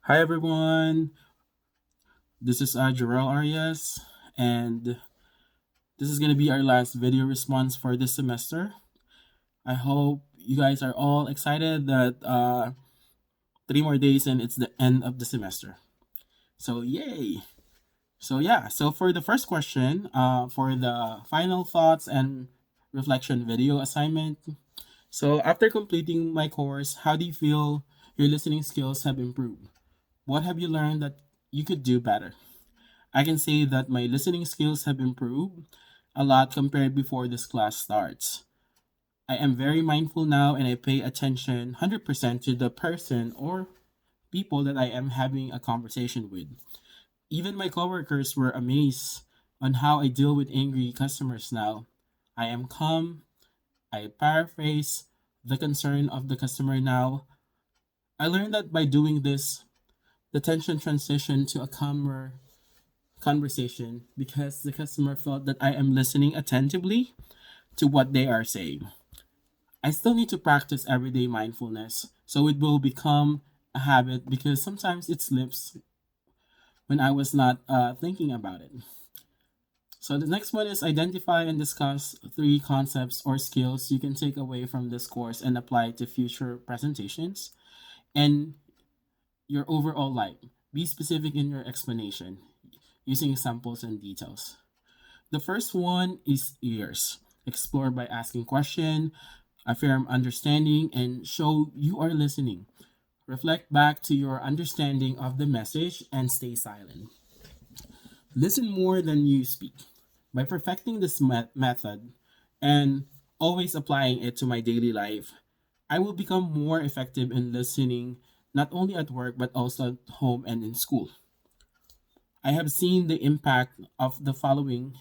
Hi everyone, this is Jarrell Arias, and this is going to be our last video response for this semester. I hope you guys are all excited that 3 more days and it's the end of the semester. So, yay! So for the first question, for the final thoughts and reflection video assignment. So, after completing my course, how do you feel your listening skills have improved? What have you learned that you could do better? I can say that my listening skills have improved a lot compared before this class starts. I am very mindful now and I pay attention 100% to the person or people that I am having a conversation with. Even my coworkers were amazed on how I deal with angry customers now. I am calm, I paraphrase the concern of the customer now. I learned that by doing this, the tension transitioned to a calmer conversation because the customer felt that I am listening attentively to what they are saying. I still need to practice everyday mindfulness so it will become a habit because sometimes it slips when I was not thinking about it. So the next one is identify and discuss three concepts or skills you can take away from this course and apply to future presentations and your overall life. Be specific in your explanation using examples and details. The first one is ears. Explore by asking question, affirm understanding, and show you are listening. Reflect back to your understanding of the message and stay silent. Listen more than you speak. By perfecting this method and always applying it to my daily life, I will become more effective in listening not only at work but also at home and in school. I have seen the impact of following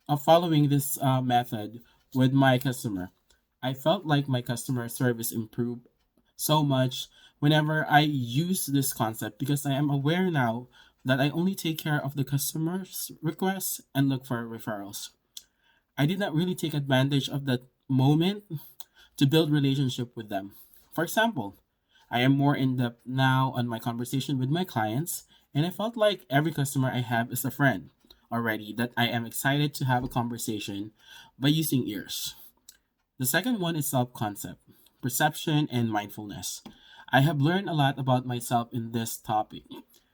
this method with my customer. I felt like my customer service improved so much whenever I use this concept because I am aware now that I only take care of the customer's requests and look for referrals. I did not really take advantage of that moment to build relationship with them. For example, I am more in depth now on my conversation with my clients, and I felt like every customer I have is a friend already that I am excited to have a conversation by using ears. The second one is self concept, perception, and mindfulness. I have learned a lot about myself in this topic.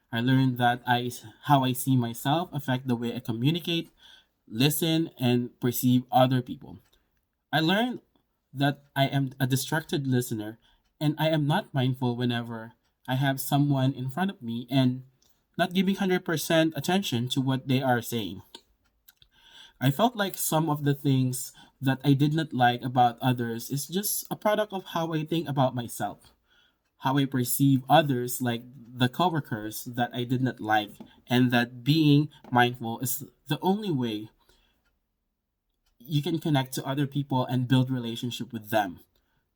I learned that how I see myself affect the way I communicate, listen, and perceive other people. I learned that I am a distracted listener and I am not mindful whenever I have someone in front of me and not giving 100% attention to what they are saying. I felt like some of the things that I did not like about others is just a product of how I think about myself, how I perceive others, like the coworkers that I did not like, and that being mindful is the only way you can connect to other people and build relationship with them.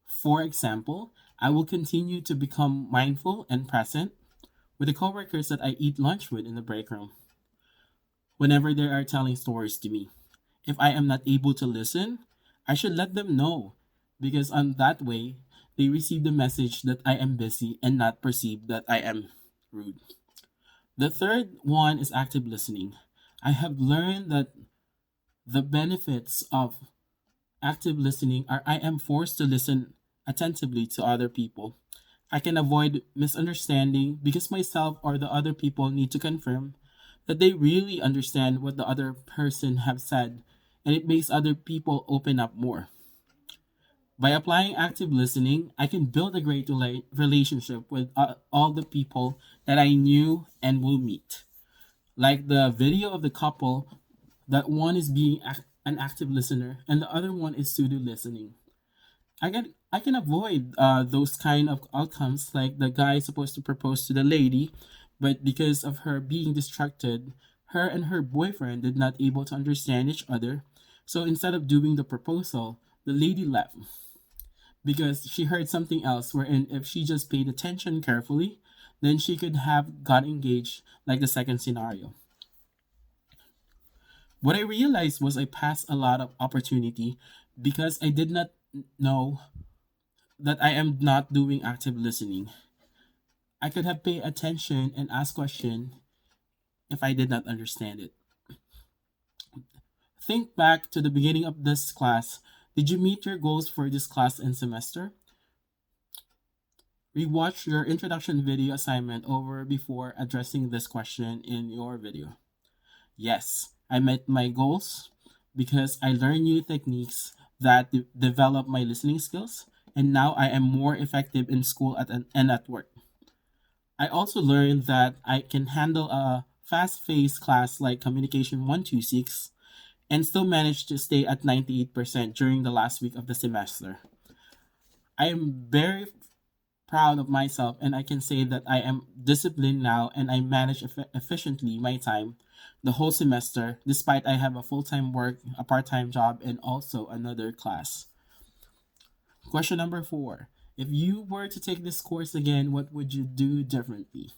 For example, I will continue to become mindful and present with the coworkers that I eat lunch with in the break room whenever they are telling stories to me. If I am not able to listen, I should let them know because on that way they receive the message that I am busy and not perceive that I am rude. The third one is active listening. I have learned that the benefits of active listening are I am forced to listen attentively to other people. I can avoid misunderstanding because myself or the other people need to confirm that they really understand what the other person have said and it makes other people open up more. By applying active listening, I can build a great relationship with all the people that I knew and will meet. Like the video of the couple, that one is being an active listener and the other one is pseudo listening. I can avoid those kind of outcomes like the guy is supposed to propose to the lady, but because of her being distracted, her and her boyfriend did not able to understand each other. So instead of doing the proposal, the lady left because she heard something else wherein if she just paid attention carefully, then she could have got engaged like the second scenario. What I realized was I passed a lot of opportunity because I did not know that I am not doing active listening. I could have paid attention and asked question if I did not understand it. Think back to the beginning of this class. Did you meet your goals for this class and semester? Rewatch your introduction video assignment over before addressing this question in your video. Yes, I met my goals because I learned new techniques that develop my listening skills, and now I am more effective in school and at work. I also learned that I can handle a fast paced class like Communication 126 and still manage to stay at 98% during the last week of the semester. I am very proud of myself and I can say that I am disciplined now and I manage efficiently my time the whole semester despite I have a full-time work, a part-time job and also another class. Question number 4. If you were to take this course again, what would you do differently?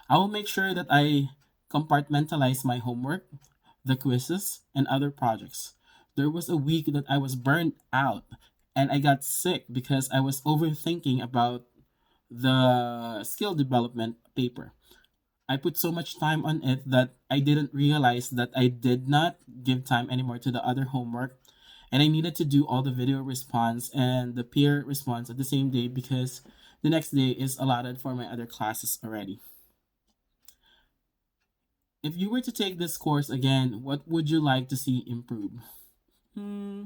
I will make sure that I compartmentalize my homework, the quizzes, and other projects. There was a week that I was burned out and I got sick because I was overthinking about the skill development paper. I put so much time on it that I didn't realize that I did not give time anymore to the other homework. And I needed to do all the video response and the peer response at the same day because the next day is allotted for my other classes already. If you were to take this course again, what would you like to see improve? Hmm,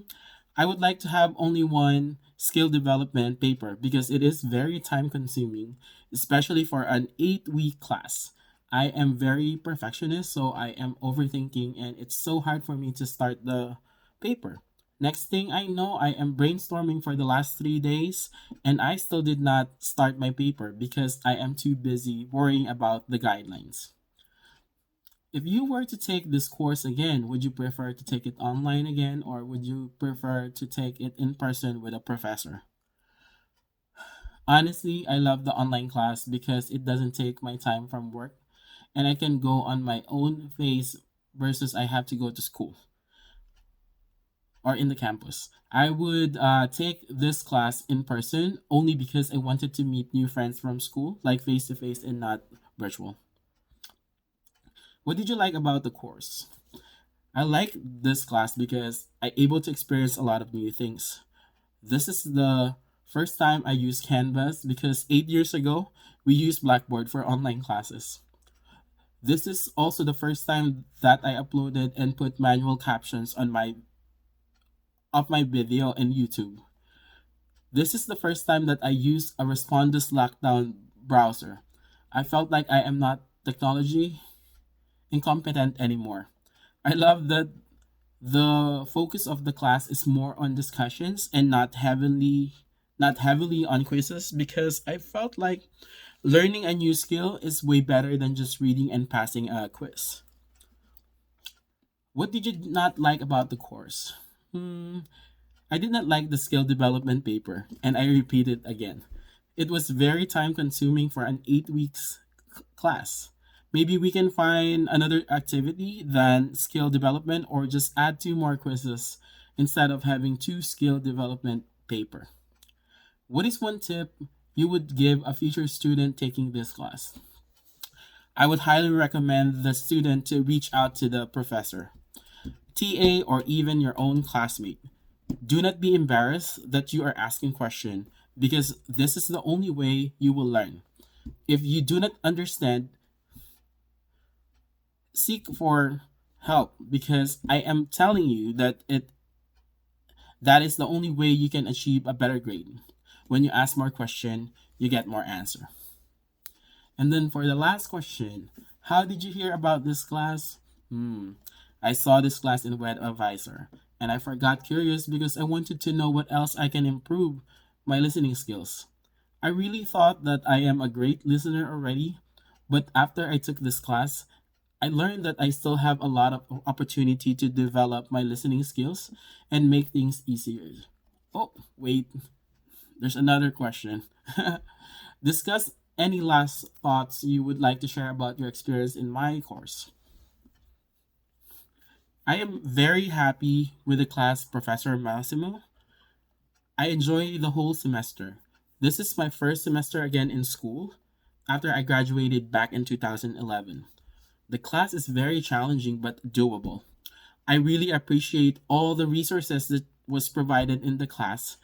I would like to have only one skill development paper because it is very time consuming, especially for an 8-week class. I am very perfectionist, so I am overthinking, and it's so hard for me to start the paper. Next thing I know, I am brainstorming for the last 3 days, and I still did not start my paper because I am too busy worrying about the guidelines. If you were to take this course again, would you prefer to take it online again or would you prefer to take it in person with a professor? Honestly, I love the online class because it doesn't take my time from work and I can go on my own pace versus I have to go to school or in the campus. I would take this class in person only because I wanted to meet new friends from school, like face to face and not virtual. What did you like about the course? I like this class because I able to experience a lot of new things. This is the first time I use Canvas because 8 years ago we used Blackboard for online classes. This is also the first time that I uploaded and put manual captions on my video in YouTube. This is the first time that I use a Respondus lockdown browser. I felt like I am not technology incompetent anymore. I love that the focus of the class is more on discussions and not heavily on quizzes because I felt like learning a new skill is way better than just reading and passing a quiz. What did you not like about the course? I did not like the skill development paper, and I repeat it again. It was very time consuming for an 8 weeks class. Maybe we can find another activity than skill development or just add 2 more quizzes instead of having 2 skill development paper. What is one tip you would give a future student taking this class? I would highly recommend the student to reach out to the professor, TA, or even your own classmate. Do not be embarrassed that you are asking question because this is the only way you will learn. If you do not understand, seek for help because I am telling you that is the only way you can achieve a better grade. When you ask more question, you get more answer. And then for the last question, how did you hear about this class? I saw this class in Web Advisor and I forgot curious because I wanted to know what else I can improve my listening skills. I really thought that I am a great listener already, but after I took this class, I learned that I still have a lot of opportunity to develop my listening skills and make things easier. Oh, wait, there's another question. Discuss any last thoughts you would like to share about your experience in my course. I am very happy with the class Professor Massimo. I enjoy the whole semester. This is my first semester again in school after I graduated back in 2011. The class is very challenging but doable. I really appreciate all the resources that was provided in the class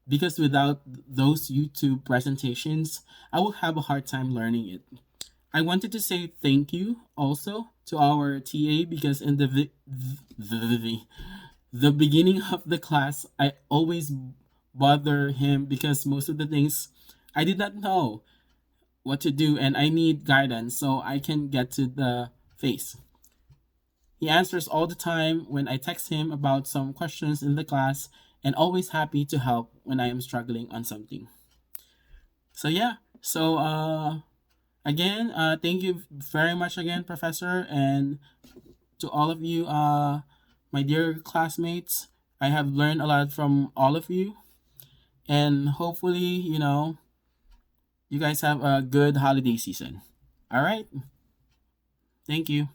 because without those YouTube presentations, I will have a hard time learning it. I wanted to say thank you also to our TA because in the beginning of the class, I always bother him because most of the things I did not know what to do and I need guidance so I can get to the face. He answers all the time when I text him about some questions in the class and always happy to help when I am struggling on something. So yeah. So again, thank you very much again, Professor, and to all of you, my dear classmates. I have learned a lot from all of you, and hopefully, you guys have a good holiday season. All right. Thank you.